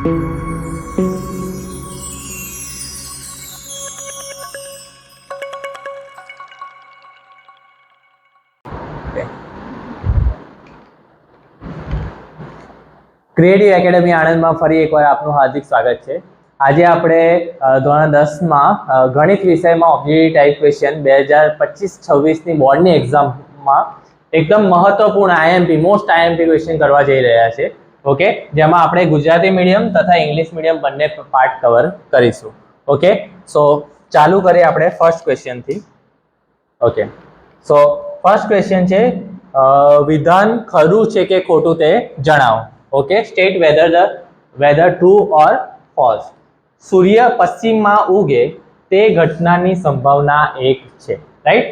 Creative academy આણંદમાં ફરી એકવાર આપનું હાર્દિક સ્વાગત છે। આજે આપણે ધોરણ 10માં ગણિત વિષયમાં ઓબ્જેક્ટિવ ટાઈપ ક્વેશ્ચન 2025-26ની બોર્ડની એક્ઝામમાં એકદમ મહત્વપૂર્ણ આઈએમપી મોસ્ટ આઈએમપી ક્વેશ્ચન કરવા જઈ રહ્યા છે। ઓકે, જેમાં આપણે ગુજરાતી મીડિયમ તથા ઇંગ્લિશ મીડિયમ બંને પાર્ટ કવર કરીશું। ઓકે, સો ચાલુ કરીએ આપણે ફર્સ્ટ ક્વેશ્ચનથી। ઓકે, સો ફર્સ્ટ ક્વેશ્ચન છે વિધાન ખરું છે કે ખોટું તે જણાવો। Okay, state whether true or false. સૂર્ય પશ્ચિમમાં ઉગે તે ઘટનાની સંભાવના 1 છે, right.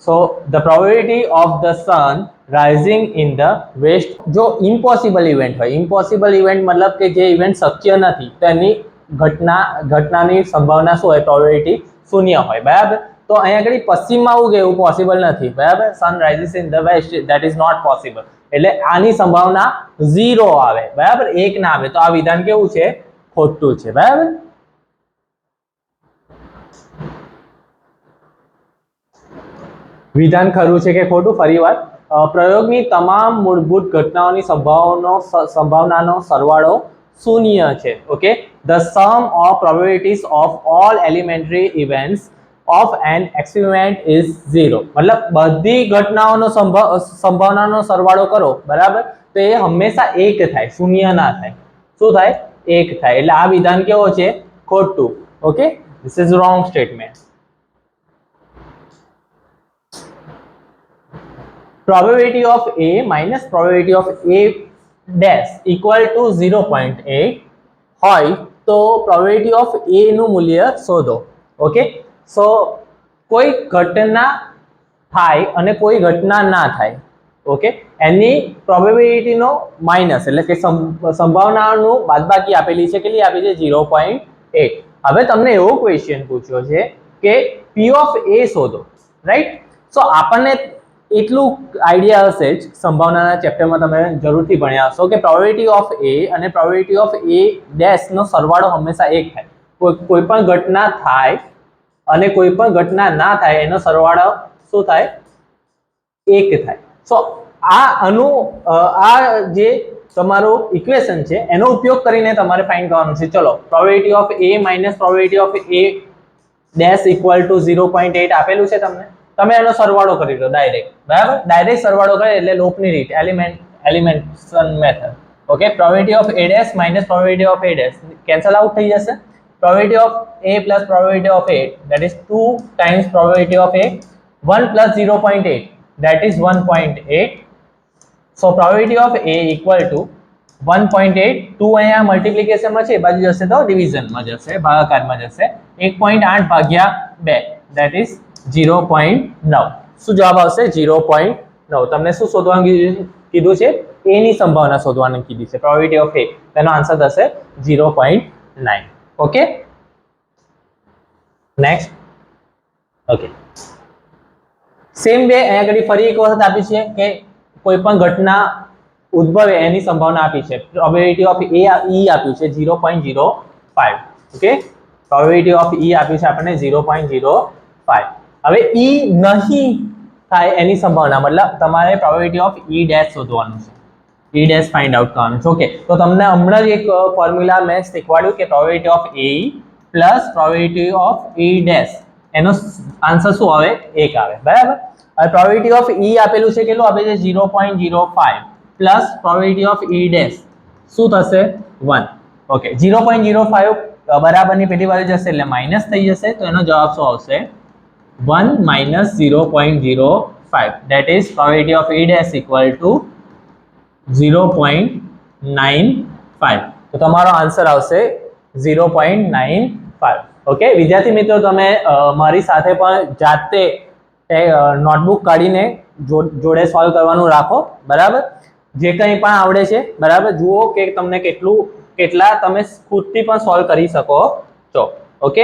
So the probability of the sun rising in the west, જો ઇમ્પોસિબલ ઇવેન્ટ હોય, ઇમ્પોસિબલ ઇવેન્ટ મતલબ કે જે ઇવેન્ટ શક્ય નથી તો એની ઘટનાની સંભાવના શું હોય, પ્રોબેબિલિટી 0 હોય, બરાબર। તો અહીંયા આગળ પશ્ચિમમાં ઉગે એવું પોસિબલ નથી, બરાબર। Sun rises in the west, that is not possible, એટલે આની સંભાવના 0 આવે, બરાબર, 1 ના આવે। તો આ વિધાન કેવું છે, ખોટું છે, બરાબર। વિધાન ખરું છે કે ખોટું, ફરીવાર પ્રયોગની તમામ મૂળભૂત ઘટનાઓની સંભાવનાનો સરવાળો 0 છે। Okay, the sum of probabilities of all elementary events of an experiment is 0, मतलब બધી ઘટનાઓનો સંભાવનાનો સરવાળો કરો, બરાબર, તો એ હંમેશા 1 થાય, 0 ના થાય। શું થાય, 1 થાય, એટલે આ વિધાન કેવો છે, ખોટું। Okay, this is wrong statement. Probability of A minus probability of A dash equal to 0.8 હોય તો probability of A નું મૂલ્ય શોધો। ઓકે, સો કોઈ ઘટના થાય અને કોઈ ઘટના ના થાય, ઓકે, એની પ્રોબેબિલિટી નો માઇનસ એટલે કે સંભાવનાનું બાદબાકી આપેલી છે, કેટલી આપી છે, 0.8। હવે તમને એવો ક્વેશ્ચન પૂછ્યો છે કે P of A શોધો, રાઈટ। સો આપણને એટલું આઈડિયા હશે જ, સંભાવનાના ચેપ્ટરમાં તમે જરૂરથી ભણ્યા હશો કે પ્રોબેબિલિટી ઓફ A અને પ્રોબેબિલિટી ઓફ A ડેશ નો સરવાળો હંમેશા 1 થાય। કોઈ પણ ઘટના થાય અને કોઈ પણ ઘટના ના થાય એનો સરવાળો શું થાય, 1 થાય। સો આ જે તમારું ઇક્વેશન છે એનો ઉપયોગ કરીને તમારે ફાઇન્ડ કરવાનું છે। ચલો, probability of A minus probability of A dash equal to 0.8 આપેલું છે તમને, તમે એનો સરવાળો કરી દો ડાયરેક્ટ, બરાબર। ડાયરેક્ટ સરવાળો કરે એટલે લોપની રીત, elimination method. Okay, probability of A dash minus probability of A dash cancel out થઈ જશે। Probability of A plus probability of A, that is 2 times probability of A, 1 plus 0.8, that is 1.8। so probability of A equal to 1.8, 2 અહીંયા મલ્ટીપ્લિકેશનમાં છે, બાજુ જશે તો ડિવિઝનમાં જશે, ભાગાકારમાં જશે, 1.8 ભાગ્યા 2, that is 0.9। શું જવાબ આવશે, 0.9। તમને શું શોધવાનું કીધું છે, A ની સંભાવના શોધવાનું કીધી છે, પ્રોબેબિલિટી ઓફ A, તેનો આન્સર થશે 0.9। Okay, next. Okay, same way અહીંયા આગળ ફરી એક વખત આપી છે કે કોઈ પણ ઘટના ઉદ્ભવે એની સંભાવના આપી છે। પ્રોબેબિલિટી ઓફ E આપ્યું છે 0.05। ઓકે, પ્રોબેબિલિટી ઓફ E આપ્યું છે આપણને 0.05। હવે E નહીં થાય એની સંભાવના, મતલબ તમારે પ્રોબેબિલિટી ઓફ E ડેશ શોધવાનું છે, E ડેશ ફાઇન્ડ આઉટ કરવાનું છે। ઓકે, તો તમને હમણાં જ એક ફોર્મ્યુલા મેં શીખવાડ્યું કે probability of A plus probability of E dash, એનો આન્સર શું આવે, 1 આવે, બરાબર। હવે પ્રોબેબિલિટી ઓફ E આપેલું છે, કેટલું આપેલું છે, 0.05 plus probability of E dash શું થશે, 1। ઓકે, 0.05 બરાબરની પેલી બાજુ જશે એટલે માઇનસ થઈ જશે, તો એનો જવાબ શું આવશે, 1 minus 0.05, that is probability of E dash equal to 0.95। તો તમારો આન્સર આવશે 0.95। ઓકે, વિદ્યાર્થી મિત્રો, તમે મારી સાથે પણ જાતે નોટબુક કાઢીને જોડે સોલ્વ કરવાનું રાખો, બરાબર। જે કંઈ પણ આવડે છે, બરાબર, જુઓ કે તમને કેટલા તમે ખુદથી પણ સોલ્વ કરી શકો છો। Okay,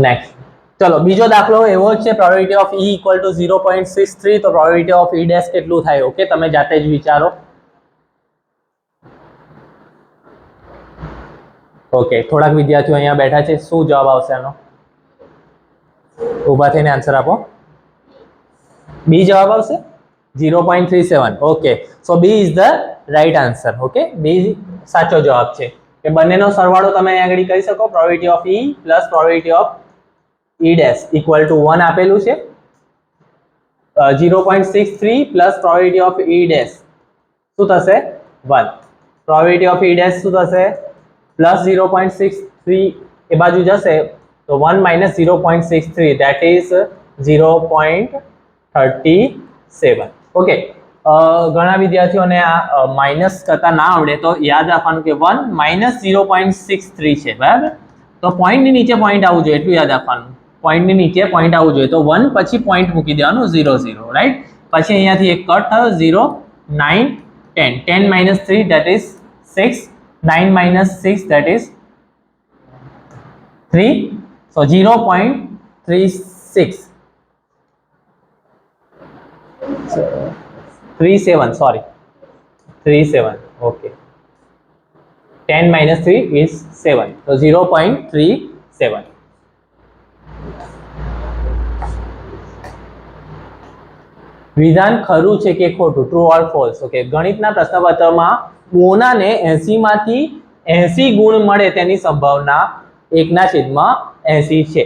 next. ચલો, બીજો દાખલો એવો જ છે, probability of E equal to 0.63, તો પ્રોબેબિલિટી ઓફ E ડેશ કેટલું થાય, ઓકે, તમે જાતે જ વિચારો। ઓકે, થોડાક વિદ્યાર્થીઓ અહીંયા બેઠા છે, શું જવાબ આવશે આનો? ઊભા થઈને આન્સર આપો. બી જવાબ આવશે 0.37. Okay, so B is the right answer. Okay, B સાચો જવાબ છે કે બંનેનો સરવાળો તમે અહીંયા આગળ કરી શકો. Probability of E plus probability of E dash equal to 1 આપેલું છે. 0.63 plus probability of E dash શું થશે? 1. પ્રોબેબિલિટી ઓફ E ડેશ શું થશે? પ્લસ 0.63 એ બાજુ જશે તો 1 માઇનસ 0.63 that is 0.37. ઓકે, ઘણા વિદ્યાર્થીઓને આ માઇનસ કરતા ના આવડે તો યાદ રાખવાનું કે 1 માઇનસ 0.63 છે, બરાબર? તો પોઈન્ટની નીચે પોઈન્ટ આવવું જોઈએ, એટલું યાદ રાખવાનું. પોઈન્ટની નીચે પોઈન્ટ આવવું જોઈએ તો 1 પછી પોઈન્ટ મૂકી દેવાનું 0 0, રાઈટ? પછી અહીંયાથી એક કટ થયો 0 9 10 10 minus 3 that is 6 9 minus 6 that is 3, so 0.36 37, sorry 37. okay, 10 minus 3 is 7, so 0.37. વિધાન ખરું છે કે ખોટું? True or false? ઓકે, ગણિતના પ્રશ્નપત્રમાં મોનાને 80 માંથી 80 ગુણ મળે તેની સંભાવના 1/80 છે.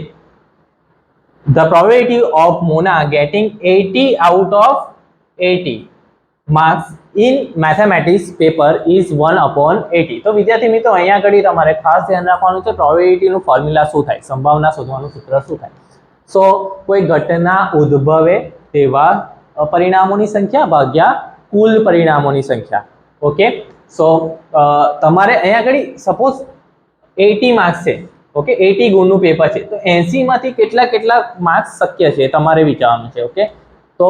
The probability of Mona getting 80 out of 80 marks in mathematics paper is 1/80. તો વિદ્યાર્થી મિત્રો અહીંયા આગળ તમારે ખાસ ધ્યાન રાખવાનું છે પ્રોબેબિલિટીનું ફોર્મ્યુલા શું થાય, સંભાવના શોધવાનું સૂત્ર શું થાય. સો કોઈ ઘટના ઉદ્ભવે તેવા પરિણામોની સંખ્યા ભાગ્યા કુલ પરિણામોની સંખ્યા. ઓકે, સો તમારે અહીંયા આગળ સપોઝ 80 માર્ક્સ છે. ઓકે, 80 ગુણનું પેપર છે તો 80 માંથી કેટલા માર્ક્સ શક્ય છે તમારે વિચારવાનું છે. ઓકે, તો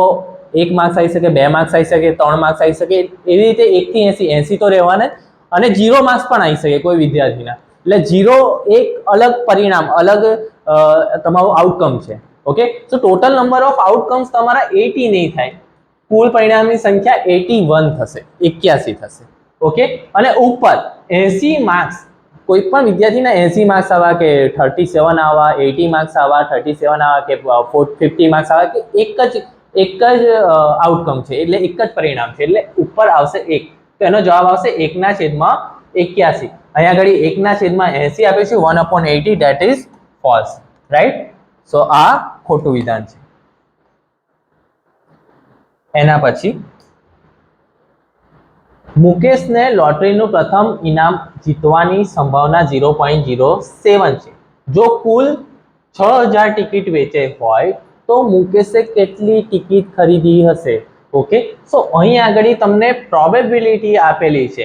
1 માર્ક્સ આવી શકે, 2 માર્ક્સ આવી શકે, 3 માર્ક્સ આવી શકે, એવી રીતે 1 થી 80 તો રહેવાના જ, અને 0 માર્ક્સ પણ આવી શકે કોઈ વિદ્યાર્થીના. એટલે 0 એક અલગ પરિણામ, અલગ તમારું આઉટકમ છે. Okay, so total number of outcomes તમારા 80 નહીં થાય, કુલ પરિણામની સંખ્યા 81 થશે, 81 થશે. ઓકે, અને ઉપર 80 માર્ક્સ, કોઈ પણ વિદ્યાર્થીના 80 માર્ક્સ આવા કે 37 આવા, 80 માર્ક્સ આવા, 37 આવા કે 50 માર્ક્સ આવા કે એક જ આઉટકમ છે, એટલે એક જ પરિણામ છે, એટલે ઉપર આવશે 1. તો એનો જવાબ આવશે 1/81. અહીંયા આગળ 1/80 આપે છે, 1/80 that is false, right? સો આ ખોટું વિધાન છે. એના પછી મુકેશને લોટરીનું પ્રથમ ઇનામ જીતવાની સંભાવના 0.07 છે. જો કુલ 6000 ટિકિટ વેચે હોય તો મુકેશે કેટલી ટિકિટ ખરીદી હશે? ઓકે, સો અહીં આગળ તમને પ્રોબેબિલિટી આપેલી છે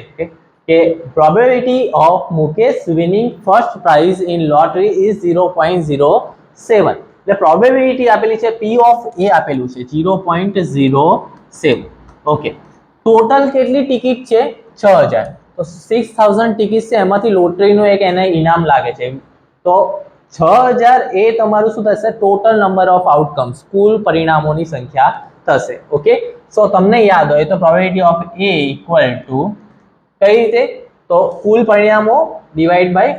કે probability of Mukesh winning first prize in lottery is 0.07. એટલે પ્રોબેબિલિટી આપેલી છે, P ઓફ A આપેલું છે 0.07. ઓકે, ટોટલ કેટલી ટિકિટ છે? 6000. તો 6000 ટિકિટ છે, એમાંથી લોટરીનું એક એને ઇનામ લાગે છે. તો 6000 એ તમારું શું થશે? ટોટલ નંબર ઓફ આઉટકમ્સ, કુલ પરિણામોની સંખ્યા થશે. ઓકે, સો તમને યાદ હોય તો probability of A equal to કઈ રીતે? તો કુલ પરિણામો ડિવાઈડ બાય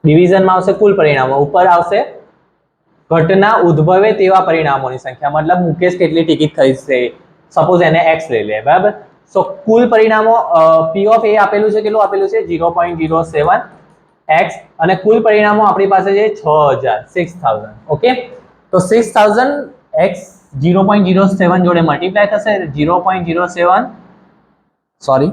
ડિવિઝનમાં આવશે કુલ પરિણામો, ઉપર આવશે ઘટના ઉદ્ભવે તેવા પરિણામોની સંખ્યા, મતલબ મુકેશ કેટલી ટિકિટ ખરીદશે, સપોઝ એને x લઈ લે, બરાબર? સો કુલ પરિણામો P ઓફ A આપેલું છે, કેટલું આપેલું છે? 0.07 x, અને કુલ પરિણામો આપણી પાસે છે 6000. ઓકે, તો 6000 x 0.07 જોડે મલ્ટીપ્લાય થશે, 0.07 sorry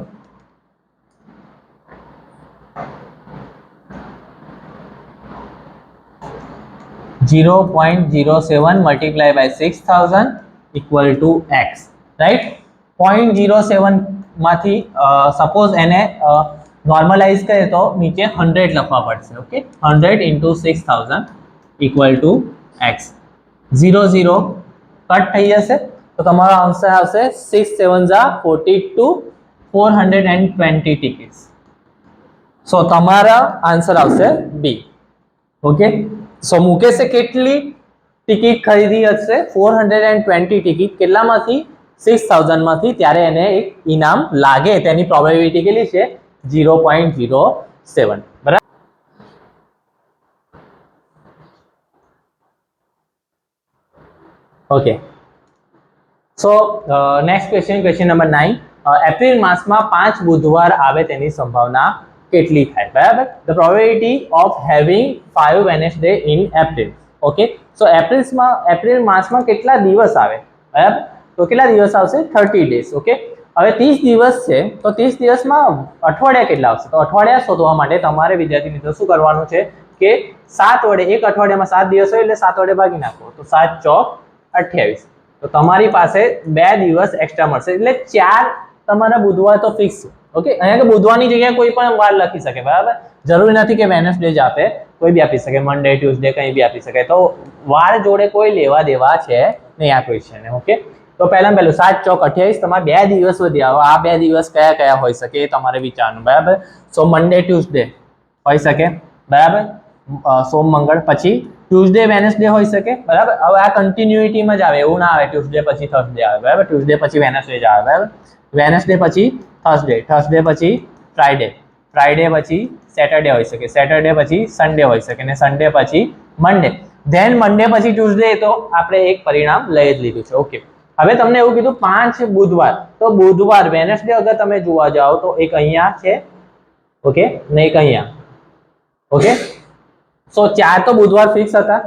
0.07 multiplied by 6000 equal to x, right? 0.07 માંથી સપોઝ એને નોર્મલાઇઝ કરે તો નીચે 100 લખવા પડશે. Okay, 100 into 6000 equal to x. 0 0 cut થઈ જશે તો તમારો આન્સર આવશે 6 7 42, 420 ટિકિટ્સ. સો તમારા આન્સર આવશે બી. ઓકે, સો મુકેશે કેટલી ટિકિટ ખરીદી હશે? 420 ટિકિટ. કેટલામાંથી? 6000 માંથી. ત્યારે એને એક ઇનામ લાગે, તેની પ્રોબેબિલિટી કેટલી છે? 0.07 બરાબર. Okay, so next question number 9. April માસમાં 5 બુધવાર આવે તેની સંભાવના કેટલી થાય? બરાબર. The probability of having 5 Wednesday in April. Okay, so April માસમાં કેટલા દિવસ આવે? બરાબર, તો કેટલા દિવસ આવશે? 30 ડેઝ. ઓકે, હવે 30 દિવસ છે તો 30 દિવસમાં અઠવાડિયા કેટલા આવશે? તો અઠવાડિયા શોધવા માટે તમારે વિદ્યાર્થી મિત્રો શું કરવાનું છે કે 7 વડે, એક અઠવાડિયામાં 7 દિવસ હોય એટલે 7 વડે ભાગી નાખો તો 7 ચોક 28. તો તમારી પાસે 2 દિવસ એક્સ્ટ્રા મળશે એટલે 4 તમારા બુધવાર તો ફિક્સ છે. ઓકે, અહીંયા કે બુધવારની જગ્યાએ કોઈ પણ વાર લખી શકે. બરાબર, જરૂરી નથી કે વેનસડે જ આપે, કોઈ બી આપી શકે, મંડે, ટ્યુઝડે કંઈ બી આપી શકે. તો વાર જોડે કોઈ લેવા દેવા છે નહીં આ ક્વેશ્ચન. ઓકે, તો પહેલું 7 ચોક 28, તમારે 2 દિવસ વધી આવો. આ 2 દિવસ કયા કયા હોઈ શકે એ તમારે વિચારવાનું. બરાબર, સો મંડે ટ્યુઝડે હોઈ શકે. બરાબર, સોમ મંગળ, પછી ટ્યુઝડે વેનસડે હોઈ શકે. બરાબર, હવે આ કન્ટિન્યુટીમાં જ આવે, એવું ના આવે ટ્યુઝડે પછી થર્સડે આવે. બરાબર, ટ્યુઝડે પછી વેનસડે જ આવે. બરાબર, વેનસડે પછી થર્સડે, થર્સડે પછી ફ્રાઈડે, ફ્રાઈડે પછી સેટરડે હોઈ શકે, સેટરડે પછી સન્ડે હોઈ શકે, અને સન્ડે પછી મંડે. ધેન મંડે પછી ટ્યુઝડે, તો આપણે એક પરિણામ લઈ જ લીધું છે. ઓકે, હવે તમને એવું કીધું 5 બુધવાર, તો બુધવાર વેનસડે અગર તમે જોવા જાઓ તો એક અહીંયા છે. ઓકે, ને એક અહીંયા. ઓકે, સો 4 તો બુધવાર ફિક્સ હતા.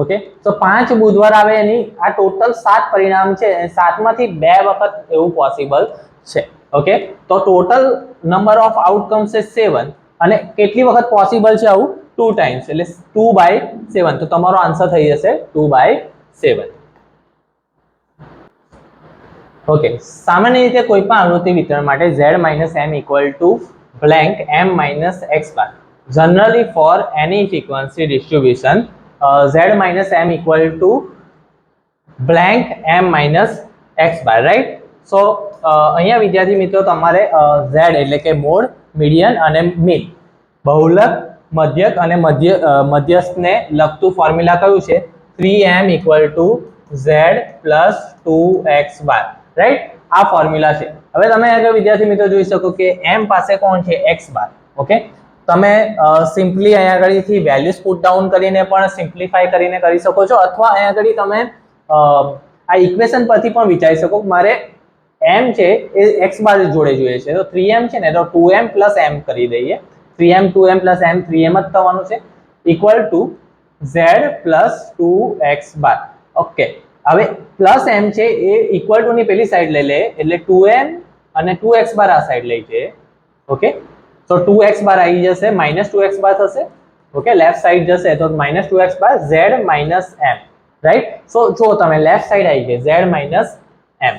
ઓકે, તો 5 બુધવાર આવે એની આ ટોટલ 7 પરિણામ છે. 7 માંથી 2 વખત એવું પોસિબલ છે. ઓકે, તો ટોટલ નંબર ઓફ આઉટકમ્સ છે 7, અને કેટલી વખત પોસિબલ છે આવું? 2 ટાઈમ્સ, એટલે 2/7. તો તમારો આન્સર થઈ જશે 2/7. ઓકે, સામાન્ય રીતે કોઈ પણ આવૃત્તિ વિતરણ માટે z minus m equal to blank m minus x bar. Generally for any frequency distribution, z minus m equal to blank m minus x bar, right? So અહીંયા વિદ્યાર્થી મિત્રો તમારે z એટલે કે મોડ, મીડિયન અને મીન, બહુલક, મધ્યક અને મધ્યસ્થને લગતું formula કયું છે? 3m equal to z plus 2x bar. Right, આ ફોર્મ્યુલા છે. હવે તમે આગળ વિદ્યાર્થી મિત્રો જોઈ શકો કે m પાસે કોણ છે? x બાર. ઓકે, તમે સિમ્પલી અહીંયા આગળથી વેલ્યુઝ પુટ ડાઉન કરીને પણ સિમ્પ્લિફાય કરીને કરી શકો છો, અથવા અહીંયા આગળ તમે આ ઇક્વેશન પરથી પણ વિચારી શકો મારે m છે એ x બાર જોડે જોઈએ છે, તો 3m છે ને, તો 2m plus m કરી દઈએ. 3m 2m plus m 3m જ થવાનું છે, equal to z plus 2x bar. Okay, હવે પ્લસ m છે એ ઇક્વલ ટુ ની પેલી સાઈડ લઈ લે એટલે 2m અને 2x બાર આ સાઈડ લઈ જઈએ. ઓકે, તો 2x બાર આવી જશે, માઇનસ 2x બાર થશે. ઓકે, લેફ્ટ સાઈડ જશે તો માઇનસ 2x બાર z માઇનસ m. રાઈટ, સો જો તમે લેફ્ટ સાઈડ આવી ગઈ z માઇનસ m.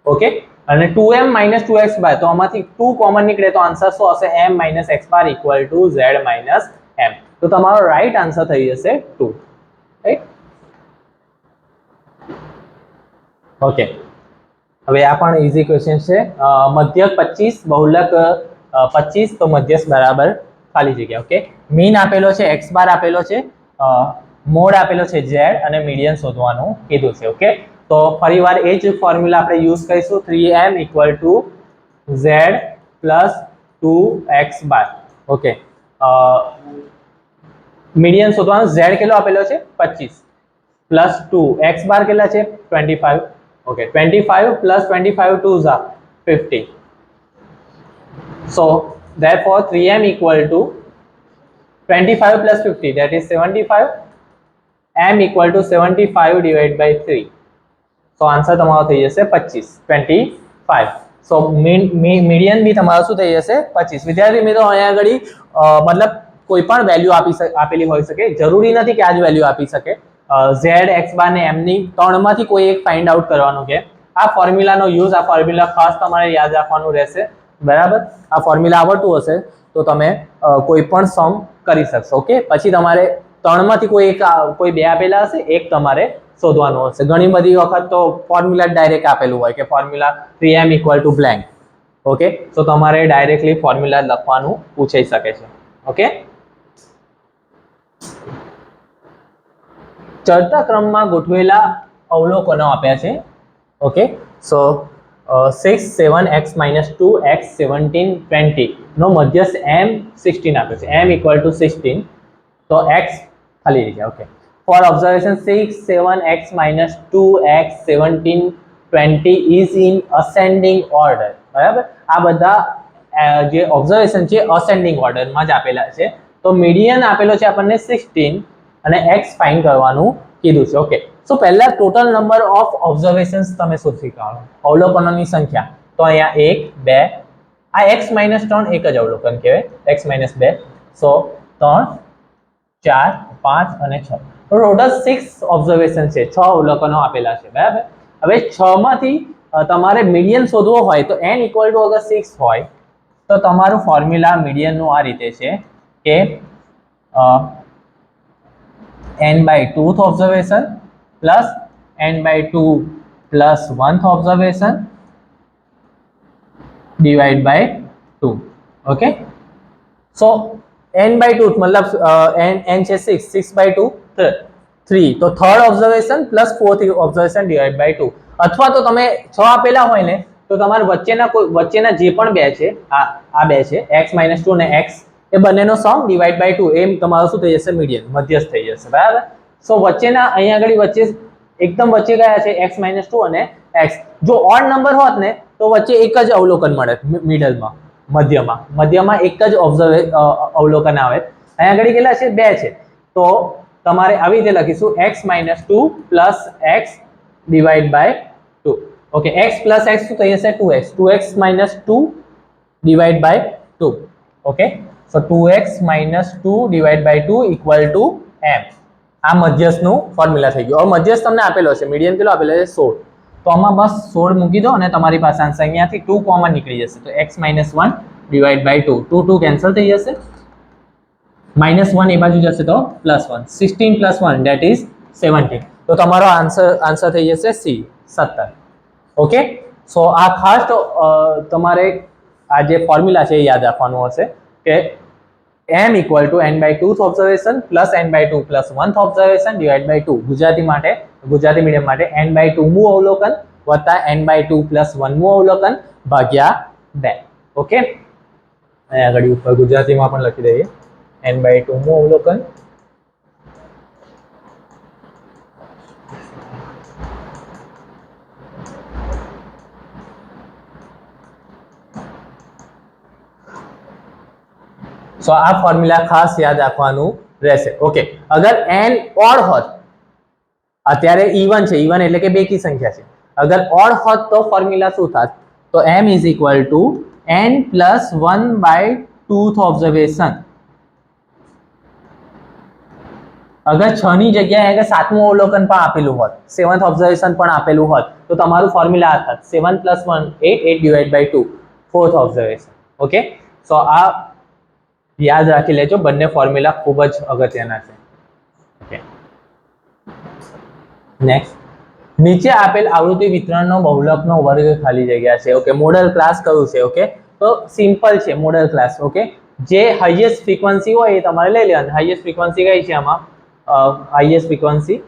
ઓકે, અને 2m માઇનસ 2x બાર, તો આમાંથી 2 કોમન નીકળે તો આન્સર શું હશે? m minus x bar equal to z minus m. તો તમારો રાઈટ આન્સર થઈ જશે 2. રાઈટ, ઓકે, હવે આ પણ ઈઝી ક્વેશ્ચન છે. મધ્યક 25, બહુલક 25, તો મધ્યસ્થ બરાબર ખાલી જગ્યા. ઓકે, મીન આપેલો છે, x બાર આપેલો છે, મોડ આપેલો છે z, અને મીડિયન શોધવાનું કીધું છે. ઓકે, તો ફરીવાર એ જ ફોર્મ્યુલા આપણે યુઝ કરીશું. 3m equal to z plus 2x bar. Okay, median શોધવાનું, z કેટલો આપેલો છે? 25 પ્લસ 2, x બાર કેટલા છે? 25. Okay, 25 plus 25 2s are 50. So therefore 3m equal to 25 plus 50, that is 75. m equal to 75 divided by 3. So answer તમારો થઈ જશે 25, 25. So median બી તમારો શું થઈ જશે? 25. વિદ્યાર્થી મિત્રો અહીંયા આગળ મતલબ કોઈ પણ વેલ્યુ આપેલી હોઈ શકે, જરૂરી નથી કે આ જ વેલ્યુ આપી શકે. z, x બાર ને m ની ત્રણમાંથી કોઈ એક ફાઇન્ડ આઉટ કરવાનું છે. આ ફોર્મ્યુલાનો યુઝ, આ ફોર્મ્યુલા ખાસ તમારે યાદ રાખવાનું રહેશે. બરાબર, આ ફોર્મ્યુલા આવડતું હશે તો તમે કોઈ પણ સમ કરી શકશો. ઓકે, પછી તમારે ત્રણમાંથી કોઈ બે આપેલા હશે, એક તમારે શોધવાનું હશે. ઘણી બધી વખત તો ફોર્મ્યુલા ડાયરેક્ટ આપેલું હોય કે formula 3m equal to blank. Okay, તો તમારે ડાયરેક્ટલી ફોર્મ્યુલા લખવાનું પૂછાઈ શકે છે. ઓકે, ચડતા ક્રમમાં ગોઠવેલા અવલોકનો આપ્યા છે. ઓકે, સો 6 7 x minus 2 x 17 20 નો મધ્યસ્થ m 16 આપ્યો છે, m equal to 16, તો x ખાલી જગ્યા. Okay, for observation 6 7 x minus 2 x 17 20 is in ascending order. બરાબર, આ બધા જે ઓબ્ઝર્વેશન છે અસેન્ડિંગ ઓર્ડરમાં જ આપેલા છે. તો મીડિયન આપેલો છે આપણને 16 અને x ફાઇન્ડ કરવાનું કીધું છે. ઓકે, સો પહેલા ટોટલ નંબર ઓફ ઓબ્ઝર્વેશન્સ તમે શોધી કાઢો, અવલોકનોની સંખ્યા. તો અહીંયા 1 2, આ x - 3 એક જ અવલોકન કહેવાય, x - 2, સો 3 4 5 અને 6, તો ટોટલ 6 ઓબ્ઝર્વેશન છે, 6 અવલોકનો આપેલા છે. બરાબર, હવે 6 માંથી તમારે મીડિયન શોધવો હોય તો n = અગર 6 હોય તો તમારું ફોર્મ્યુલા મીડિયનનું આ રીતે છે કે n/2th observation plus n/2 plus 1th observation divide by 2. Okay, so n/2 मतलब n છે 6, 6/2 3, તો third observation plus fourth observation divide by 2. અથવા તો તમે 6 આપેલા હોય ને તો તમારે વચ્ચેના જે પણ બે છે, આ બે છે x - 2 અને x, એ બંનેનો સમ ડિવાઇડ બાય 2, એમ તમારું શું થઈ જશે? મીડિયન, મધ્યસ્થ થઈ જશે. બરાબર, સો વચ્ચેના અહીંયા આગળ વચ્ચે એકદમ વચ્ચે ગયા છે x - 2 અને x. જો ઓડ નંબર હોત ને તો વચ્ચે એક જ અવલોકન મળે, મિડલમાં, મધ્યમાં એક જ અવલોકન આવે. અહીંયા આગળ કેટલા છે? 2 છે, તો તમારે આવી રીતે લખીશું x - 2 plus x divide by 2. Okay, x plus x શું થઈ જશે? 2x, 2x - 2 divide by 2. Okay, so 2x - 2 divide by 2 equal to m. આ મધ્યસ્થનું ફોર્મ્યુલા થઈ ગયું. હવે મધ્યસ્થ તમને આપેલો છે, મીડિયન કેટલો આપેલો છે? 16. તો આમાં બસ 16 મૂકી દો અને તમારી પાસે આન્સર, અહીંયાથી 2 કોમન નીકળી જશે, તો x - 1 ડિવાઇડ બાય 2, 2 2 કેન્સલ થઈ જશે, -1 એ બાજુ જશે તો +1, 16 + 1 that is 17. તો તમારો આન્સર થઈ જશે C, 17. ઓકે, સો આ ખાસ તમારે આ જે ફોર્મ્યુલા છે એ યાદ રાખવાનું હશે કે m = n/2th observation plus n/2 plus 1th observation divide by 2. Gujarati medium માટે n/2મું અવલોકન વત્તા n/2 પ્લસ 1મું અવલોકન ભાગ્યા 2. ઓકે, અહીંયા આગળ ઉપર ગુજરાતીમાં પણ લખી દઈએ, n/2મું અવલોકન સો આ ફોર્મ્યુલા ખાસ યાદ રાખવાનું રહેશે. ઓકે, અગર n ઓડ હોત, અત્યારે even છે, even એટલે કે બેકી સંખ્યા છે, અગર ઓડ હોત તો ફોર્મ્યુલા શું થાત? તો m = n + 1/2th ઓબ્ઝર્વેશન. અગર 6 ની જગ્યાએ અગર 7મું અવલોકન પણ આપેલું હોત, 7th ઓબ્ઝર્વેશન પણ આપેલું હોત, તો તમારું ફોર્મ્યુલા આ થાત 7 + 1 8, 8 divide by 2 4th observation. Okay, so આ યાદ રાખી લેજો, બંને ફોર્મ્યુલા ખૂબ જ અગત્યના છે. ઓકે, નેક્સ્ટ, નીચે આપેલ આવૃત્તિ વિતરણનો બહુલકનો વર્ગ ખાલી જગ્યા છે. ઓકે, મોડલ ક્લાસ કયું છે? ઓકે, તો સિમ્પલ છે મોડલ ક્લાસ. ઓકે, જે હાઈએસ્ટ ફ્રીક્વન્સી હોય એ તમારે લઈ લેવાની. હાઈએસ્ટ ફ્રીક્વન્સી કઈ છે આમાં? Highest frequency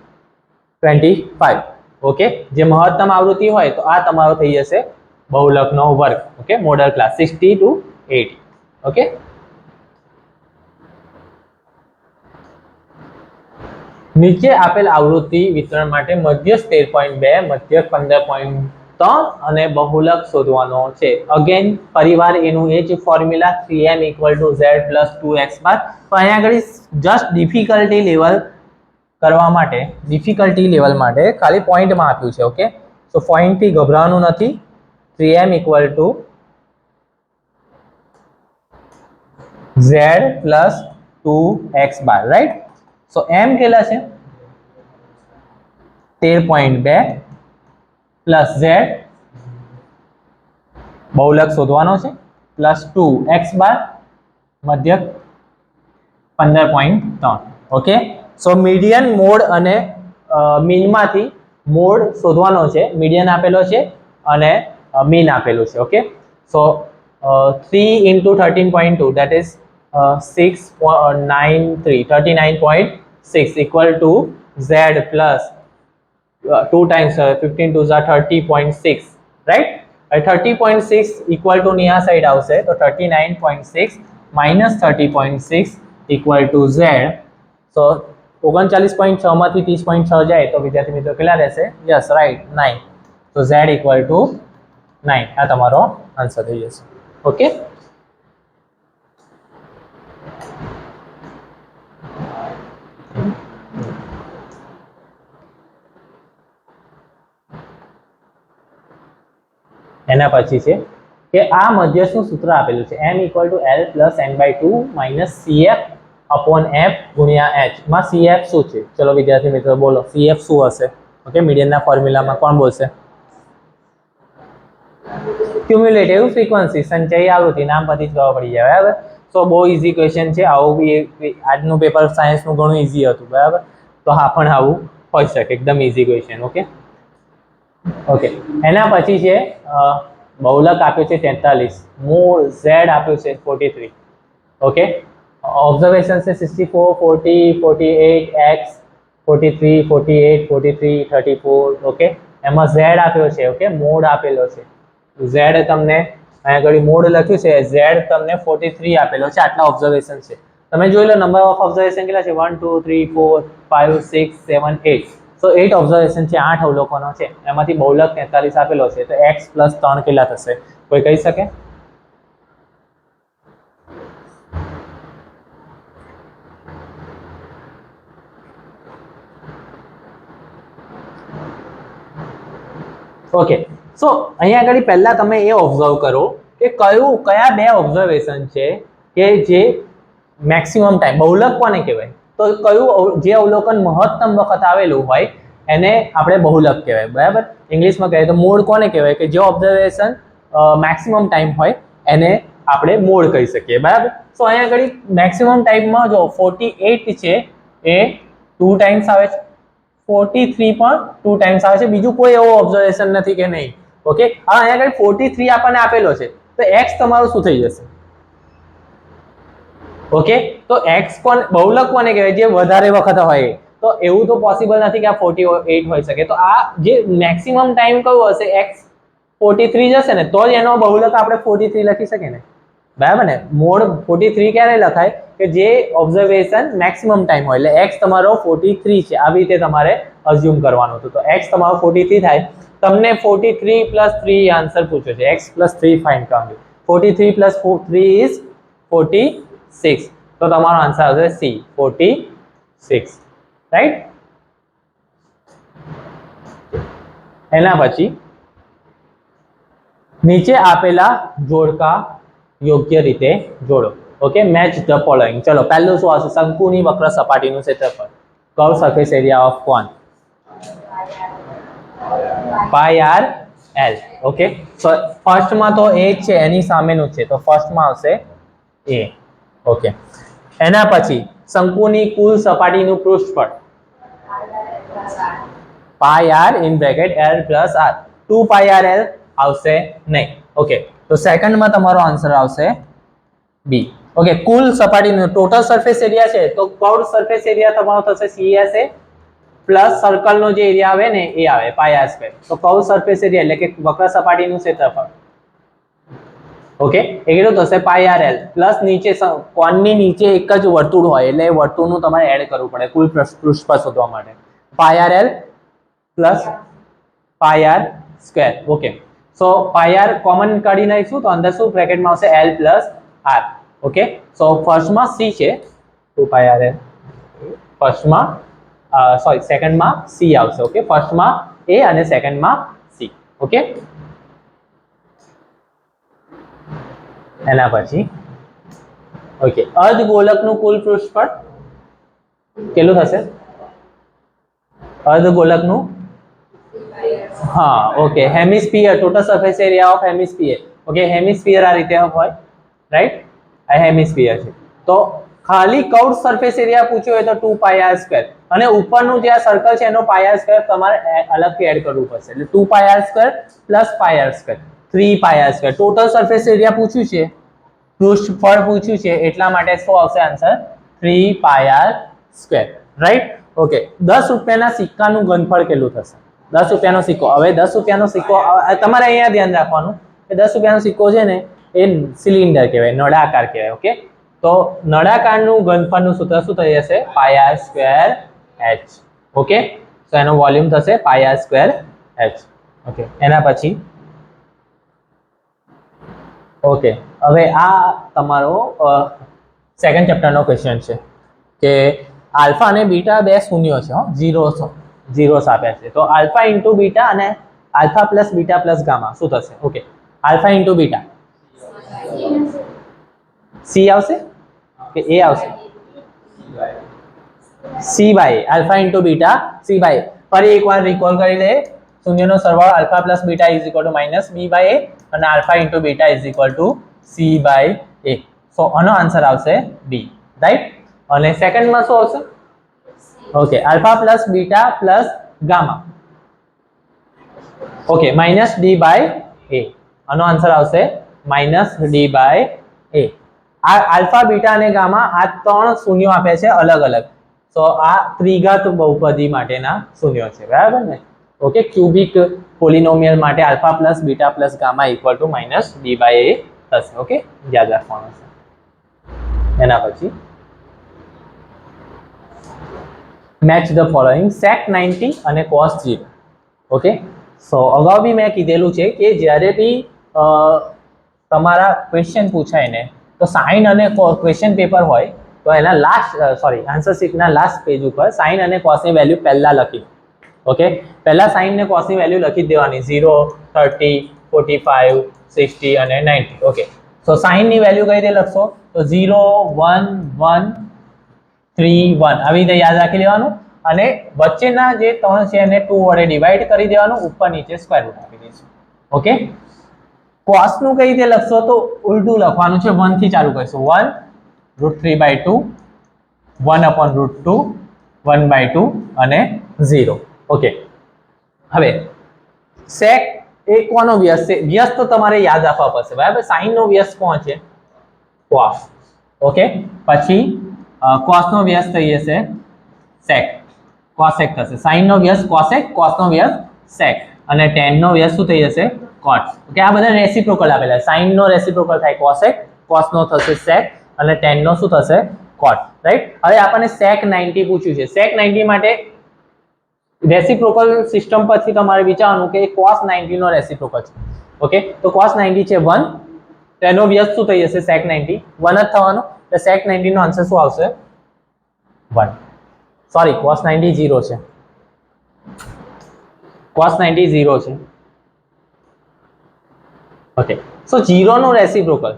25. ઓકે, જે મહત્તમ આવૃત્તિ હોય તો આ તમારો થઈ જશે બહુલકનો વર્ગ. Okay, model class 60 to 80. Okay, નીચે આપેલ આવૃત્તિ વિતરણ માટે મધ્યસ્થ 13.2, મધ્યક 15.3 અને બહુલક શોધવાનો છે. અગેન ફરીવાર એનું એ જ ફોર્મ્યુલા 3m = z + 2x બાર. તો અહીંયા આગળ જસ્ટ ડિફિકલ્ટી લેવલ માટે ખાલી પોઈન્ટમાં આપ્યું છે. ઓકે, તો પોઈન્ટથી ગભરાવાનું નથી. 3m = z + 2x બાર, રાઈટ? સો m કેટલા છે? 13.2 પ્લસ z બહુલક શોધવાનો છે પ્લસ 2x બાર મધ્યક 15.3. ઓકે, સો મીડિયન, મોડ અને મીનમાંથી મોડ શોધવાનો છે. મીડિયન આપેલો છે અને મીન આપેલું છે. Okay, so 3 × 13.2 that is 39.6 equal to z plus 2 times 15 2 30.6, right? 30.6 equal to ની આ સાઈડ આવશે તો 39.6 માઇનસ 30.6 ઇક્વલ ટુ ઝેડ. તો 39.6 માંથી 30.6 જાય તો વિદ્યાર્થી મિત્રો કેટલા રહેશે? Yes right 9. તો ઝેડ ઇક્વલ ટુ 9 આ તમારો આન્સર થઈ જશે. ઓકે, એના પછી છે કે આ મધ્યસ્થનું સૂત્ર આપેલું છે m equal to l plus n/2 minus cf upon f ગુણ્યા h. માં cf શું છે? ચલો વિદ્યાર્થી મિત્રો બોલો cf શું હશે? ઓકે, મીડિયનના ફોર્મ્યુલામાં કોણ બોલશે? ક્યુમ્યુલેટિવ ફ્રીક્વન્સી, સંચયી આવૃત્તિ. નામ પરથી જ ખબર પડી જાય. બરાબર, તો બહુ ઇઝી ક્વેશ્ચન છે. આવું બી આજનું પેપર સાયન્સનું ઘણું ઇઝી હતું. બરાબર, તો હા પણ આવું હોઈ શકે, એકદમ ઇઝી ક્વેશ્ચન. ઓકે ઓકે, એના પછી છે બહુલક આપ્યો છે 43, મૂળ z આપ્યો છે 43. ઓકે, ઓબ્ઝર્વેશન છે 64, 40, 48, x 43, 48, 43, 34. ઓકે, એમાં z આપ્યો છે. ઓકે, મોડ આપેલો છે. z તમને અહીંયા આગળ મોડ લખ્યું છે, z તમને 43 આપેલો છે. આટલા ઓબ્ઝર્વેશન છે. તમે જોઈ લો નંબર ઓફ ઓબ્ઝર્વેશન કેટલા છે? 1 2 3 4 5 6 7 8. તો 8 ઓબ્ઝર્વેશન છે, 8 અવલોકનો છે. એમાંથી બહુલક 43 આપેલો છે. તો x + 3 કેટલા થશે? કોઈ કહી શકે? ઓકે, સો અહીંયા આગળ પહેલા તમે એ ઓબ્ઝર્વ કરો કે કયા બે ઓબ્ઝર્વેશન છે કે જે મેક્સિમમ ટાઈમ, બહુલક કોને કહેવાય? તો કયું જે અવલોકન મહત્તમ વખત આવેલું હોય એને આપણે બહુલક કહેવાય. બરાબર, ઇંગ્લિશમાં કહીએ તો મોડ કોને કહેવાય? કે જે ઓબ્ઝર્વેશન મેક્સિમમ ટાઈમ હોય એને આપણે મોડ કહી શકીએ. બરાબર, સો અહીંયા આગળ મેક્સિમમ ટાઈમમાં જો 48 છે એ 2 ટાઈમ્સ આવે છે, 43 પણ 2 ટાઈમ્સ આવે છે. બીજું કોઈ એવો ઓબ્ઝર્વેશન નથી કે નહીં. ઓકે, હા અહીંયા આગળ 43 આપણને આપેલો છે તો x તમારું શું થઈ જશે? ઓકે, તો x બહુલક કોને કહેવાય? જે વધારે વખત હોય. તો એવું તો પોસિબલ નથી કે આ 48 હોઈ શકે. તો આ જે મેક્સિમમ ટાઈમ કયો હશે? x 43 જશે ને તો જ એનો બહુલક આપણે 43 લખી શકીએ ને. બરાબર ને, મોડ 43 ક્યારે લખાય? કે જે ઓબ્ઝર્વેશન મેક્સિમમ ટાઈમ હોય. એટલે x તમારો 43 છે, આવી રીતે તમારે અઝ્યુમ કરવાનું હતું. તો x તમારો 43 થાય. તમને 43 + 3 આન્સર પૂછ્યો છે. x + 3 ફાઇન્ડ કરવાનું. 43 + 3 ઇઝ 46. તો તમારો આન્સર આવશે C 46. રાઈટ. એના પછી નીચે આપેલા જોડકા યોગ્ય રીતે જોડો. Okay, match the following. ચલો પહેલું શું આવશે? શંકુની વક્ર સપાટીનું ક્ષેત્રફળ. Curve surface area of cone? Pi r l. Okay, so ફર્સ્ટમાં તો એ જ છે, એની સામેનું છે. તો ફર્સ્ટમાં આવશે એ. ઓકે, એના પછી શંકુની કુલ સપાટીનું પૃષ્ઠફળ pi r in bracket l plus r. 2 pi r l આવશે નહીં. ઓકે, તો સેકન્ડમાં તમારો આન્સર આવશે બી. ઓકે, કુલ સપાટીનું ટોટલ સરફેસ એરિયા છે તો કર્વ સરફેસ એરિયા તમારો થશે CSA પ્લસ સર્કલનો જે એરિયા આવે ને એ આવે પાઈ આર સ્ક્વેર. તો કર્વ સરફેસ એરિયા એટલે કે વક્ર સપાટીનું ક્ષેત્રફળ. ઓકે, એ કેટલું થશે? પાઈ આર એલ પ્લસ નીચે કોનની નીચે એક જ વર્તુળ હોય એટલે એ વર્તુળનું તમારે એડ કરવું પડે કુલ પૃષ્ઠફળ શોધવા માટે. Pi r l plus pi r square. Okay, so pi r common કાઢી નાખીશું તો અંદર શું બ્રેકેટમાં આવશે? L plus r. Okay, so ફર્સ્ટમાં સી છે 2 પાઈ આર એલ, ફર્સ્ટમાં સોરી સેકન્ડમાં સી આવશે. ઓકે, ફર્સ્ટમાં એ અને સેકન્ડમાં સી. ઓકે, એના પછી ઓકે અર્ધગોલકનું કુલ પૃષ્ઠફળ કેટલું થશે? અર્ધગોલકનું હા okay hemisphere, total surface area of hemisphere. Okay, hemisphere આ રીતે હોય, રાઈટ? આ હેમિસ્ફિયર છે. તો ખાલી કર્વ સરફેસ એરિયા પૂછ્યો હોય તો 2 પાઈ આર સ્ક્વેર અને ઉપરનું જે આ સર્કલ છે એનો પાઈ આર સ્ક્વેર તમારે અલગથી એડ કરવું પડશે. એટલે 2 pi r square plus pi r square 3 pi r square. Total surface area પૂછ્યું છે, પૃષ્ઠફળ પૂછ્યું છે, એટલા માટે શું આવશે answer? 3 pi r square. Right. Okay, 10 રૂપિયાના સિક્કાનું ઘનફળ કેટલું થશે? ₹10 સિક્કો. હવે ₹10 સિક્કો તમારે અહીંયા ધ્યાન રાખવાનું કે ₹10 સિક્કો છે ને એ સિલિન્ડર કહેવાય, નળાકાર કહેવાય. ઓકે, તો નળાકારનું ઘનફળનું સૂત્ર શું થઈ જશે? πr²h. ઓકે, તો એનો વોલ્યુમ થશે πr²h. ઓકે, એના પછી ઓકે, હવે આ તમારો સેકન્ડ ચેપ્ટરનો ક્વેશ્ચન છે કે આલ્ફા અને બીટા બે શૂન્યો છે, ઝીરોસ આપ્યા છે. તો આલ્ફા ઇન્ટુ બીટા અને alpha plus beta plus gamma શું થશે? Okay, alpha into beta C આવશે કે એ આવશે? C by alpha into beta C by. ફરી એકવાર રિકોલ કરી લે, શૂન્યનો સરવાળો alpha plus beta is equal to minus B by A અને alpha into beta is equal to C by A. So આનો આન્સર આવશે બી, રાઈટ. અને સેકન્ડમાં શું આવશે? Okay, alpha plus beta plus gamma. Okay, minus D by A. આનો answer આવશે minus D by એ. આ આલ્ફા બીટા અને ગામા આ ત્રણ શૂન્યો આપ્યા છે અલગ અલગ. તો આ ત્રિઘાત બહુપદી માટેના શૂન્યો છે, બરાબર ને? ઓકે, ક્યુબિક પોલિનોમિયલ માટે alpha plus beta plus gamma equal to minus D by A થશે. ઓકે, યાદ રાખવાનું છે. એના પછી મેચ ધ ફોલોઈંગ sec 90 અને cos 0. ઓકે, સો અગાઉ બી મેં કીધેલું છે કે જ્યારે બી તમારા ક્વેશ્ચન પૂછાય ને તો સાઇન અને ક્વેશ્ચન પેપર હોય તો એના આન્સર શીટના લાસ્ટ પેજ ઉપર સાઇન અને કોસની વેલ્યુ પહેલા લખી. ઓકે, પહેલા સાઇન ને કોસની વેલ્યુ લખી દેવાની 0, 30, 45, 60 અને 90. ઓકે, સો સાઇનની વેલ્યુ કઈ રીતે લખશો? તો 0, 1, 1, 3, 1 આવી રીતે યાદ રાખી લેવાનું અને વચ્ચેના જે ત્રણ છે એને 2 વડે ડિવાઈડ કરી દેવાનું, ઉપર નીચે સ્ક્વેર રૂટ આપી દઈશું. ઓકે, cos નું કઈ રીતે લખશો? તો ઉલટું લખવાનું છે, 1 થી ચાલુ કરીશું. 1 √3/2, 1/√2, 1/2 અને 0. ઓકે, હવે sec એ કોનો વ્યસ્ત છે? વ્યસ્ત તો તમારે યાદ રાખવા પડશે, બરાબર? સાઇન નો વ્યસ્ત કોણ છે? cos. ઓકે, પછી cos નો વ્યસ્ત થઈ જશે sec, cosec થશે. sin નો વ્યસ્ત cosec, cos નો વ્યસ્ત sec અને tan નો વ્યસ્ત શું થઈ જશે? cot. ઓકે, આ બધા રેસિપ્રોકલ આપેલા છે. sin નો રેસિપ્રોકલ થાય cosec, cos નો થશે sec અને tan નો શું થશે? cot, right. હવે આપણને sec 90 પૂછ્યું છે. sec 90 માટે રેસિપ્રોકલ સિસ્ટમ પરથી તમારે વિચારવાનું કે cos 90 નો રેસિપ્રોકલ છે. ઓકે, તો cos 90 છે 1, તેનો વ્યસ્ત શું થઈ જશે? sec 90 1 જ થવાનો. તો sec 90 નો આન્સર શું આવશે? 1. સોરી, cos 90 0 છે. cos 90 0 છે. ઓકે, સો 0 નો રેસિપ્રોકલ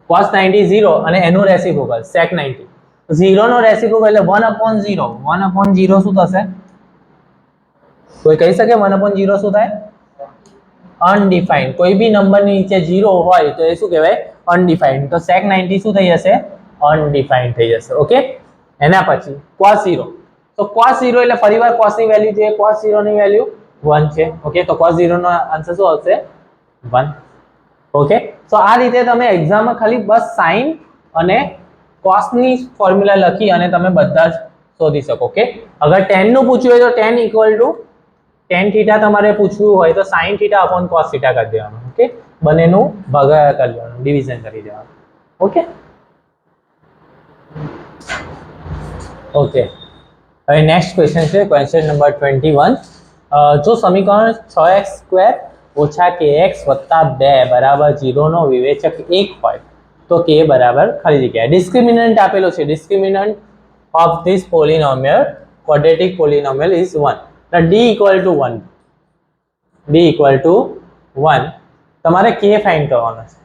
cos 90 0 અને એનું રેસિપ્રોકલ sec 90. 0 નો રેસિપ્રોકલ એટલે 1/0. 1/0 શું થશે? કોઈ કહી શકે 1/0 શું થાય? અનડિફાઇન્ડ. કોઈ બી નંબરની નીચે 0 હોય તો એ શું કહેવાય? અનડિફાઇન્ડ. તો sec 90 શું થઈ જશે? અનડિફાઇન્ડ થઈ જશે. ઓકે, એના પછી cos 0. તો cos 0 એટલે ફરીવાર cos ની વેલ્યુ જોઈએ. cos 0 ની વેલ્યુ 1 છે. ઓકે, તો cos 0 નો આન્સર શું આવશે? 1. ઓકે, તો આ રીતે તમે એક્ઝામમાં ખાલી બસ sin અને cos ની ફોર્મ્યુલા લખી અને તમે બધા જ શોધી શકો. ઓકે, અગર tan નું પૂછ્યું હોય તો tan equal to tan theta તમારે પૂછવું હોય તો sin theta upon cos theta કરી દેવાનું. ઓકે, બંનેનું ભાગાકાર કરી દેવાનું, ડિવિઝન કરી દેવાનું. ઓકે, ઓકે, હવે નેક્સ્ટ ક્વેશ્ચન છે ક્વેશ્ચન નંબર 21. જો સમીકરણ 6x² ઓછા kx વત્તા 2 બરાબર 0 નો વિવેચક 1 હોય તો k બરાબર ખાલી જગ્યા. ડિસ્ક્રિમિનન્ટ આપેલો છે. Discriminant of this પોલિનોમિયલ quadratic પોલિનોમિયલ is 1. d equal to 1. d equal to 1 તમારે k ફાઇન્ડ કરવાનો છે.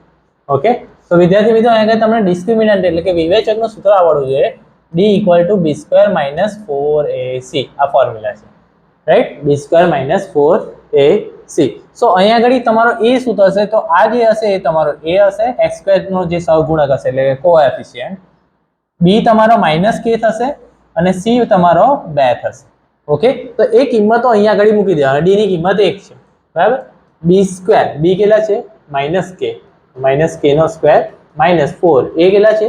ઓકે, તો વિદ્યાર્થી મિત્રો અહીંયા તમને ડિસ્ક્રિમિનન્ટ એટલે કે વિવેચકનું સૂત્ર આવડવું જોઈએ. d equal to b² minus 4ac આ ફોર્મ્યુલા છે, રાઈટ? b² minus 4ac. સો અહીંયા આગળ તમારો a શું થશે? તો આ જે હશે એ તમારો a હશે, x² નો જે સહગુણક હશે એટલે કે કોએફિશિયન્ટ. b તમારો -k થશે અને c તમારો 2 થશે. ઓકે, તો એ કિંમતો અહીંયા આગળ મૂકી દેવાની. d ની કિંમત 1 છે, બરાબર? b², b કેટલા છે? -k, -k નો સ્ક્વેર -4, a કેટલા છે?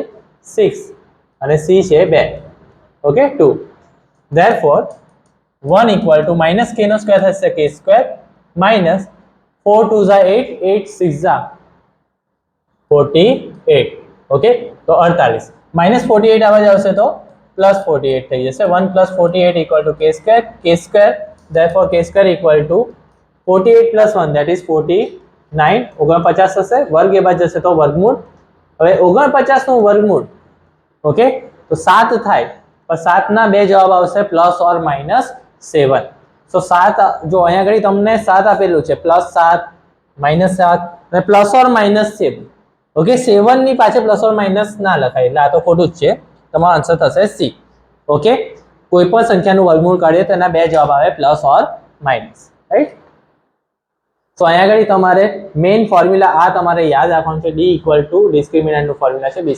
6 અને c છે 2. Okay, 2. Therefore 1 equal to minus K नो स्क्वायर થશે કે સ્ક્વેર માઇનસ 4 2 જા 8 8 6 જા 48 ઓકે તો 48 માઇનસ 48 આવા જશે તો પ્લસ 48 થઈ જશે 1 પ્લસ 48 ઇક્વલ ટુ કે square therefore k square equal to 48 plus 1 that is 49 49 થશે વર્ગ એ બાદ જશે તો વર્ગમૂળ હવે 49 નું વર્ગમૂળ ઓકે તો 7 થાય પણ 7 ના બે જવાબ આવશે પ્લસ ઓર માઈનસ 7 સો 7 જો અહીંયા આગળ તમને 7 આપેલું છે +7 -7 અને પ્લસ ઓર માઈનસ છે ઓકે 7 ની પાછળ પ્લસ ઓર માઈનસ ના લખાય એટલે આ તો ખોટું જ છે તમારો આન્સર થશે સી ઓકે કોઈ પણ સંખ્યાનું વર્ગમૂળ કાઢીએ તો એના બે જવાબ આવે પ્લસ ઓર માઈનસ રાઈટ તો અહીંયા આગળ તમારે મેઇન ફોર્મ્યુલા આ તમારે યાદ રાખવાનું છે d ઇક્વલ ટુ ડિસ્ક્રિમિનન્ટ નું ફોર્મ્યુલા છે b² -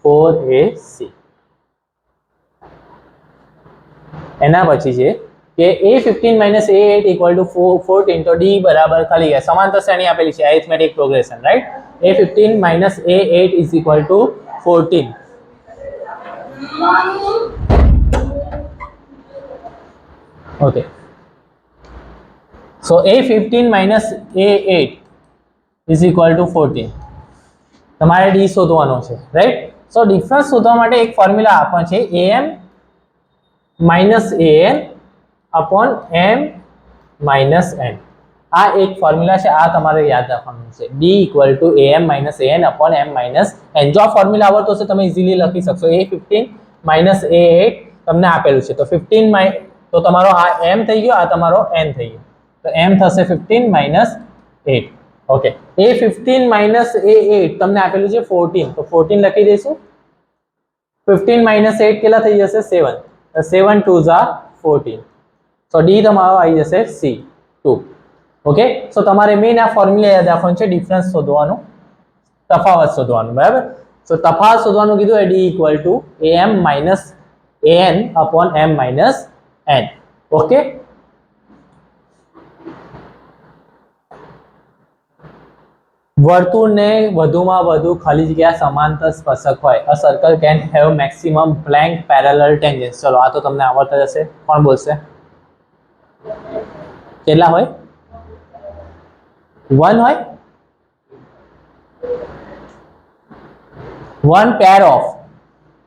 4ac એના પછી છે કે a15 - a8 = 14 તો d બરાબર ખાલી ગયા સમાંતર શ્રેણી આપેલી છે arithmetic progression right a15 - a8 = 14 okay so a15 - a8 = 14 તમારે d શોધવાનો છે રાઈટ સો ડિફરન્સ શોધવા માટે એક ફોર્મ્યુલા આપવાનો છે am - an upon m - n આ એક ફોર્મ્યુલા છે આ તમારે યાદ રાખવાનું છે d = am - an upon m - n જો આ ફોર્મ્યુલા આવડતો હશે તમે ઈઝીલી લખી શકશો a15 - a8 તમને આપેલું છે તો 15 તો તમારો આ m થઈ ગયો આ તમારો n થઈ ગયો તો m થશે 15 - 8 ઓકે a15 - a8 તમને આપેલું છે 14 તો 14 લખી દઈશું 15 - 8 કેટલા થઈ જશે 7 તો 7 2 જા 14 તો d તમારો આવી જશે c2 ઓકે સો તમારે મેઇન આ ફોર્મ્યુલા યાદ રાખવાનું છે ડિફરન્સ શોધવાનું તફાવત શોધવાનું બરાબર સો તફાવત શોધવાનું કીધું d = am - an upon m - n okay વર્તુળને વધુમાં વધુ ખાલી જગ્યા સમાંતર સ્પર્શક હોય a circle can have maximum blank parallel tangents ચલો આ તો તમને આવડતા હશે કોણ બોલશે કેટલા હોય 1 હોય 1 pair of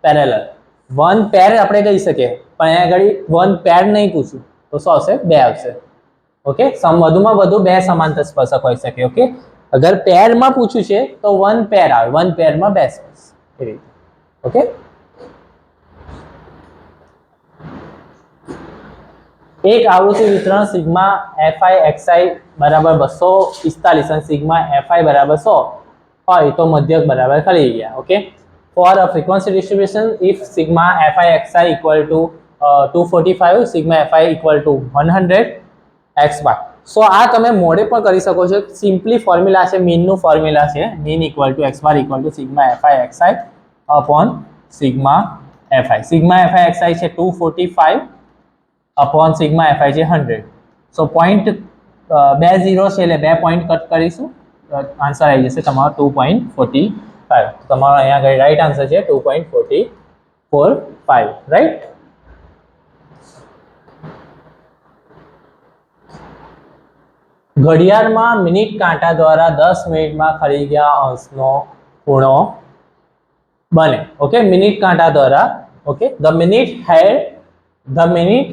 parallel 1 pair આપણે કહી શકીએ પણ અહીંયા આગળ 1 pair નહીં પૂછું તો શું આવશે 2 આવશે ઓકે વધુમાં વધુ બે સમાંતર સ્પર્શક હોઈ શકે ઓકે अगर पेयर में पूछू छे तो 1 पेयर आवे 1 पेयर में 2 स्पेस ओके एक आवृत्ति वितरण सिग्मा fi xi बराबर 245 और सिग्मा fi बराबर 100 होय तो मध्यक बराबर खाली गया okay for a frequency distribution if sigma fi xi = 245 sigma fi = 100 x बार सो आ તમે મોડે પણ કરી શકો છો સિમ્પલી ફોર્મ્યુલા છે મીન નું ફોર્મ્યુલા છે મીન = x બાર = sigma fi xi upon sigma fi sigma fi xi છે 245 upon સિગ્મા fi છે 100 સો પોઈન્ટ 2 0 છે એટલે 2 પોઈન્ટ કટ કરીશું આન્સર આવી જશે તમારો 2.45 તમારો અહીંયા આગળ રાઈટ આન્સર છે 2.45 રાઈટ घड़ियाल में मिनिट कांटा द्वारा 10 मिनिट में खरी गया अंशनो खूणो बने ओके मिनिट कांटा द्वारा okay the minute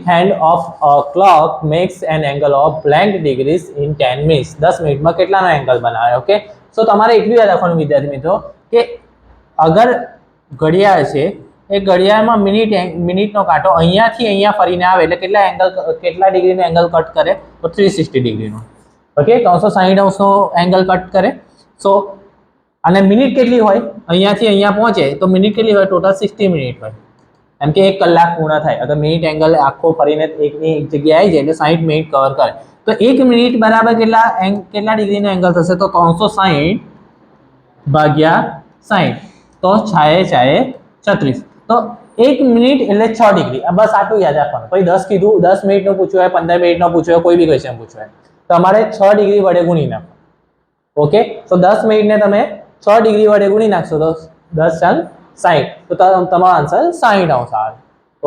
hand of a clock makes an angle of blank degrees in 10 minutes 10 minute में केटलानो एंगल बनावे ओके सो तमारे एटલું યાદ રાખવાનું વિદ્યાર્થી મિત્રો કે અગર ઘડિયાળ છે એ ઘડિયાળમાં મિનિટનો કાંટો અહીંયાથી અહીંયા ફરીને આવે એટલે કેટલા ડિગ્રીનો એંગલ કટ કરે તો 360 ડિગ્રીનો ओके 360 अंशનો एंगल कट करे सो અને મિનિટ કેટલી હોય અહીંયાથી અહીંયા પહોંચે તો મિનિટ કેટલી હોય ટોટલ 60 મિનિટ હોય એમ કે 1 કલાક પૂર્ણ થાય અગર મિનિટ એંગલ આખો ફરીને એકની એક જગ્યાએ આવી જાય એટલે 60 મિનિટ કવર કરે તો 1 મિનિટ બરાબર કેટલા ડિગ્રીનો એંગલ થશે તો 360 ભાગ્યા 60 તો છાયે 36 તો 1 મિનિટ એટલે 6 ડિગ્રી બસ આટલું યાદ રાખવાનું કોઈ 10 કીધું 10 મિનિટનો પૂછ્યું હોય 15 મિનિટનો પૂછ્યું હોય કોઈ બી ક્વેશ્ચન પૂછ્યું હોય તમારે 6 ડિગ્રી વડે ગુણી નાખો ओके तो 10 मिनिट ने તમે 6 ડિગ્રી વડે ગુણી નાખશો તો 10 × 60 તો તમારો આન્સર 60 અંશ આવે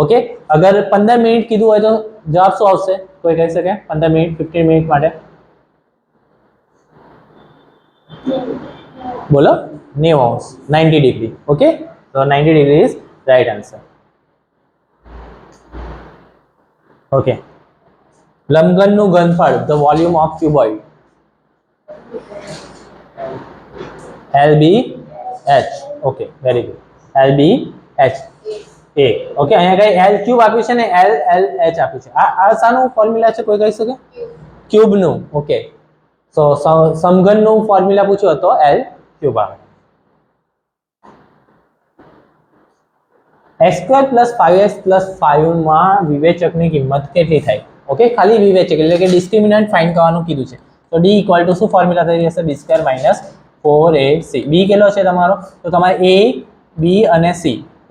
ઓકે, અગર 15 મિનિટ કીધું હોય તો જવાબ શું આવશે? કોઈ કહી શકે? 15 મિનિટ 15 મિનિટ માટે બોલો. 90 અંશ 90 ડિગ્રી. ઓકે, તો 90 degree is right answer. Okay, લંબઘનનું ઘનફળ, the volume of cuboid, LBH. Okay, very good. LBH A. Okay, અહીંયા કઈ L ક્યુબ આપ્યું છે ને LLH આપ્યું છે. આ શાનું ફોર્મ્યુલા છે? કોઈ કહી શકે? ક્યુબનું. ઓકે, સો સમઘનનું ફોર્મ્યુલા પૂછ્યો હતો L ક્યુબ આવે. x² + 5x + 5 માં વિવેચકની કિંમત કેટલી થાય? ઓકે, ખાલી વિવેચક એટલે કે ડિસ્ક્રિમિનન્ટ ફાઇન્ડ કરવાનું કીધું છે. તો d = શું ફોર્મ્યુલા થઈ જશે? b² - 4ac. b કેટલો છે તમારો? તો તમારે a, b અને c.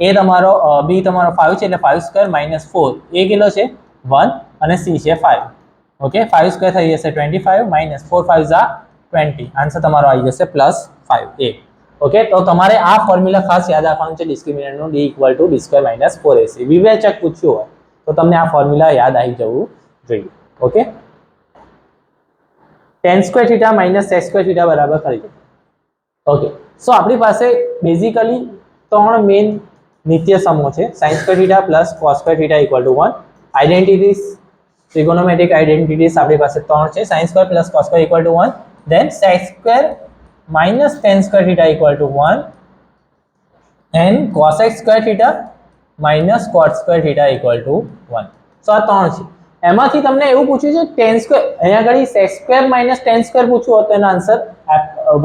a તમારો b તમારો 5 છે એટલે 5² - 4. a કેટલો છે? 1 અને c છે 5. ઓકે, 5² થઈ જશે 25 - 4 5 = 20. આન્સર તમારો આવી જશે +5a. ઓકે, તો તમારે આ ફોર્મ્યુલા ખાસ યાદ રાખવાનું છે ડિસ્ક્રિમિનન્ટનું, d = b² - 4ac. વિવેચક પૂછ્યું હોય તો તમને આ ફોર્મ્યુલા યાદ આવી જવું જોઈએ. ઓકે, tan² θ - sec² θ બરાબર કરી દો. ઓકે, સો આપણી પાસે બેઝિકલી 3 મેઇન નિત્ય સમો છે. sin² θ + cos² θ = 1. Identities, trigonometric identities આપણી પાસે 3 છે. sin² + cos² = 1, then sec² - tan² θ = 1 and cosec² θ - cot² θ = 1. સો આ 3 છે. એમાંથી તમને એવું પૂછ્યું છે tan², અહીંયા આગળ sec² - tan² પૂછ્યું હોત તો એનો આન્સર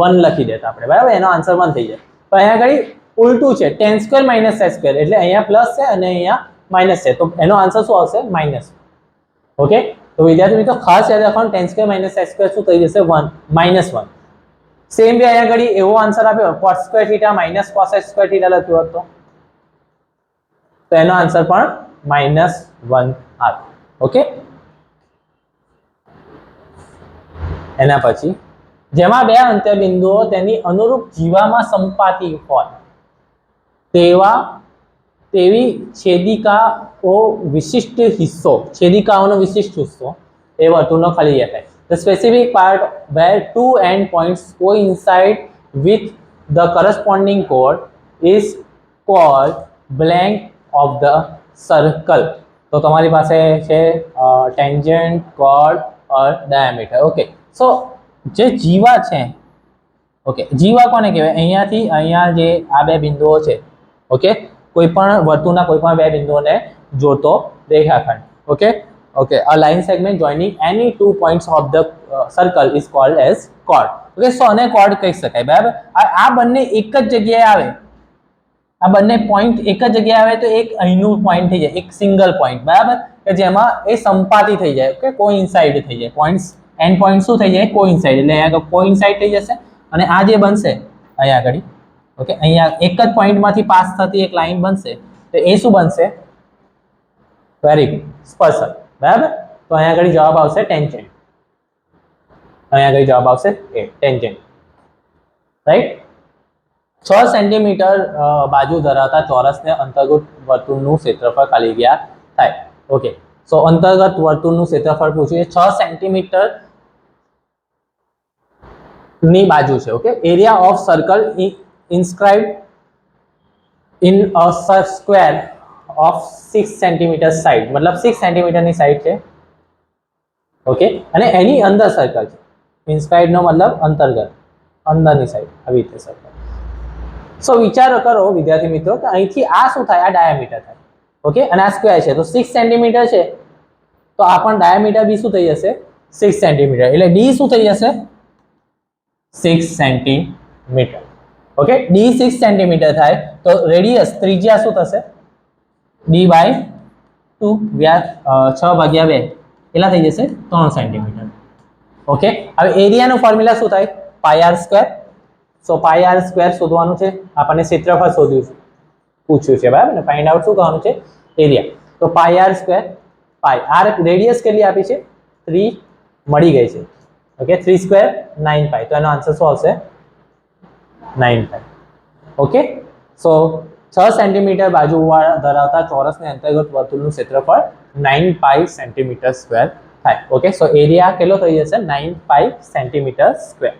1 લખી દેતા આપણે, બરાબર? એનો આન્સર 1 થઈ જાય. તો અહીંયા આગળ ઉલટું છે, tan² - sec², એટલે અહીંયા પ્લસ છે અને અહીંયા માઇનસ છે, તો એનો આન્સર શું આવશે? -. ઓકે, તો વિદ્યાર્થી મિત્રો ખાસ યાદ રાખવાનું, tan² - sec² શું થઈ જશે? 1 -1. સેમ વે અહીંયા આગળ એવો આન્સર આપ્યો cot² θ - cosec² θ લખ્યો હતો તો એનો આન્સર પણ -1 આવે. ઓકે, એના પછી જેમાં બે અંત્યબિંદુઓ તેની અનુરૂપ જીવામાં સંપાતી હોય તેવી છેદિકાઓ વિશિષ્ટ હિસ્સો, છેદિકાઓનો વિશિષ્ટ હિસ્સો એ વર્તુળનો ખાલી જગ્યા થાય. The specific part where two end points coincide with the corresponding chord is called blank of the circle. તો તમારી પાસે છે tangent, chord or diameter. Okay, so જે જીવા છે, ઓકે, જીવા કોને કહેવાય? અહીંયાથી અહીંયા જે આ બે બિંદુઓ છે, ઓકે, કોઈ પણ વર્તુળના કોઈ પણ બે બિંદુઓને જોડતો રેખાખંડ. Okay, okay, a line segment joining any 2 points of the circle is called as chord. Okay, so આને chord કહી શકાય, બરાબર? આ બંને એક જ જગ્યાએ આવે, આ બંને પોઈન્ટ એક જ જગ્યાએ આવે તો એક અહીંનું પોઈન્ટ થઈ જાય, એક સિંગલ પોઈન્ટ, બરાબર? કે જેમાં એ સંપાતી થઈ જાય, ઓકે, કોઇન્સાઇડ થઈ જાય. પોઈન્ટ્સ, એન્ડ પોઈન્ટ શું થઈ જાય? કોઇન્સાઇડ. એટલે અહીંયા કોઇન્સાઇડ થઈ જશે અને આ જે બનશે અહીંયા આગળ, ઓકે, અહીંયા એક જ પોઈન્ટમાંથી પાસ થતી એક લાઈન બનશે તો એ શું બનશે? વેરી ગુડ, સ્પર્શક. બરાબર? તો અહીંયા આગળ જવાબ આવશે ટેન્જન્ટ. અહીંયા આગળ જવાબ આવશે એ ટેન્જન્ટ, રાઈટ? 6 સેન્ટીમીટર બાજુ ધરાવતા ચોરસને અંતર્ગત વર્તુળનું ક્ષેત્રફળ ખાલી જગ્યા થાય. ઓકે, સો અંતર્ગત વર્તુળનું ક્ષેત્રફળ પૂછ્યું, 6 સેન્ટીમીટર ની બાજુ છે. Okay, area of circle inscribed in a square of 6 centimetre side, મતલબ 6 સેન્ટીમીટરની સાઇડ છે. ઓકે, અને એની અંદર સર્કલ છે. ઇન્સ્ક્રાઇબ્ડ નો મતલબ અંતર્ગત, અંદરની સાઇડ, આવી રીતે સર્કલ. સો વિચાર કરો વિદ્યાર્થી મિત્રો કે અહીંથી આ શું થાય? આ ડાયામીટર થાય. ઓકે, અને આ સ્ક્વેર છે તો 6 સેન્ટીમીટર છે તો આ પણ ડાયામીટર બી શું થઈ જશે? 6 સેન્ટીમીટર. એટલે ડી શું થઈ જશે? 6 સેન્ટીમીટર. ઓકે, ડી 6 સેન્ટીમીટર થાય તો રેડિયસ, ત્રિજ્યા શું થશે? d/2, વ્યાસ 6/2 કેટલા થઈ જશે? 3 સેન્ટીમીટર. ઓકે, હવે એરિયાનું ફોર્મ્યુલા શું થાય? πr². સો πr² શોધવાનું છે આપણને, ક્ષેત્રફળ શોધ્યું છે, પૂછ્યું છે, બરાબર ને? ફાઇન્ડ આઉટ શું કરવાનું છે? એરિયા. તો πr², પાઈ, આર રેડિયસ કેટલી આપી છે? 3 મળી ગઈ છે. ઓકે, 3² 9π. તો એનો આન્સર શું આવશે? 9π. ઓકે, સો 6 સેન્ટીમીટર બાજુ ધરાવતા ચોરસને અંતર્ગત વર્તુળનું ક્ષેત્રફળ 9 પાઈ સેન્ટીમીટર સ્ક્વેર થાય. ઓકે, સો એરિયા કેટલો થઈ જશે? 9 પાઈ સેન્ટીમીટર સ્ક્વેર.